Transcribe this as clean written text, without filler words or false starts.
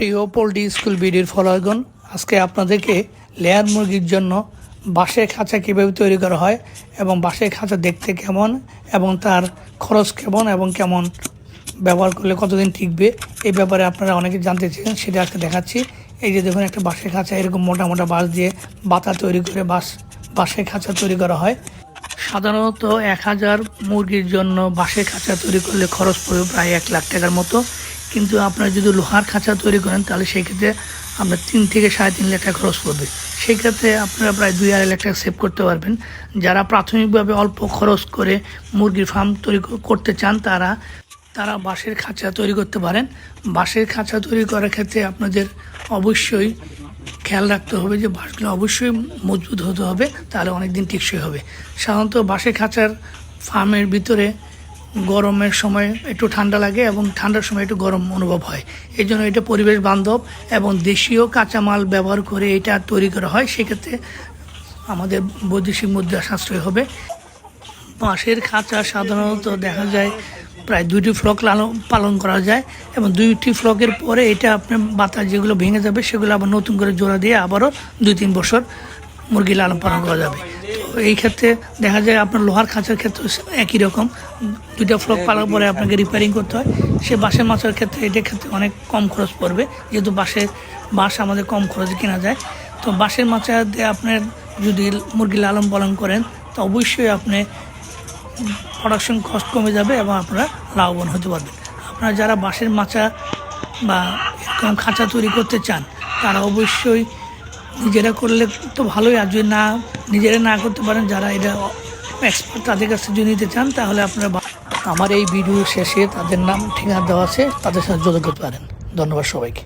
প্রিয় poultry school ভিডিওর ফলোয়ারগণ, আজকে আপনাদেরকে লেয়ার মুরগির জন্য বাঁশের খাঁচা কীভাবে তৈরি করা হয় এবং বাঁশের খাঁচা দেখতে কেমন এবং তার খরচ কেমন এবং কেমন ব্যবহার করলে কতদিন টিকবে এই ব্যাপারে আপনারা অনেকে জানতে চেয়েছেন, সেটা আজকে দেখাচ্ছি। এই যে দেখুন, একটা বাঁশের খাঁচা, এরকম মোটা মোটা বাঁশ দিয়ে বাতা তৈরি করে বাঁশের খাঁচা তৈরি করা হয়। সাধারণত 1000 মুরগির জন্য বাঁশের খাঁচা তৈরি করলে খরচ পড়বে প্রায় 1 লাখ টাকার মতো। কিন্তু আপনারা যদি লোহার খাঁচা তৈরি করেন তাহলে সেই ক্ষেত্রে আপনার 3 থেকে 3.5 লাখ টাকা খরচ পড়বে। সেই ক্ষেত্রে আপনারা প্রায় 2-2.5 লাখ টাকা সেভ করতে পারবেন। যারা প্রাথমিকভাবে অল্প খরচ করে মুরগির ফার্ম তৈরি করতে চান তারা বাঁশের খাঁচা তৈরি করতে পারেন। বাঁশের খাঁচা তৈরি করার ক্ষেত্রে আপনাদের অবশ্যই খেয়াল রাখতে হবে যে বাঁশগুলো অবশ্যই মজবুত হতে হবে, তাহলে অনেক দিন টেকসই হবে। সাধারণত বাঁশের খাঁচার ফার্মের ভিতরে গরমের সময় একটু ঠান্ডা লাগে এবং ঠান্ডার সময় একটু গরম অনুভব হয়। এই জন্য এটা পরিবেশ বান্ধব এবং দেশীয় কাঁচামাল ব্যবহার করে এটা তৈরি করা হয়। সেক্ষেত্রে আমাদের বৈদেশিক মুদ্রা সাশ্রয় হবে। বাঁশের খাঁচা সাধারণত দেখা যায় প্রায় 2টি ফ্লক পালন করা যায় এবং 2টি ফ্লকের পরে এটা আপনার বাতা যেগুলো ভেঙে যাবে সেগুলো আবার নতুন করে জোড়া দিয়ে আবারও 2-3 বছর মুরগি লালন পালন করা যাবে। তো এই ক্ষেত্রে দেখা যায় আপনার লোহার খাঁচার ক্ষেত্রে একই রকম, 2টা ফ্লক পালার পরে আপনাকে রিপেয়ারিং করতে হয়। সে বাঁশের মাচার ক্ষেত্রে এটার ক্ষেত্রে অনেক কম খরচ পড়বে, যেহেতু বাঁশ আমাদের কম খরচে কেনা যায়। তো বাঁশের মাচা দিয়ে আপনার যদি মুরগি লালন পালন করেন তো অবশ্যই আপনি প্রোডাকশন কস্ট কমে যাবে এবং আপনারা লাভবান হতে পারবেন। আপনারা যারা বাঁশের মাচা বা এরকম খাঁচা তৈরি করতে চান তারা অবশ্যই নিজেরা করলে তো ভালোই, আর যদি নিজেরা না করতে পারেন, যারা এটা এক্সপার্ট তাদের কাছে যদি নিতে চান তাহলে আপনারা আমার এই ভিডিও শেষে তাদের নাম ঠিকানা দেওয়া আছে, তাদের সাথে যোগাযোগ করতে পারেন। ধন্যবাদ সবাইকে।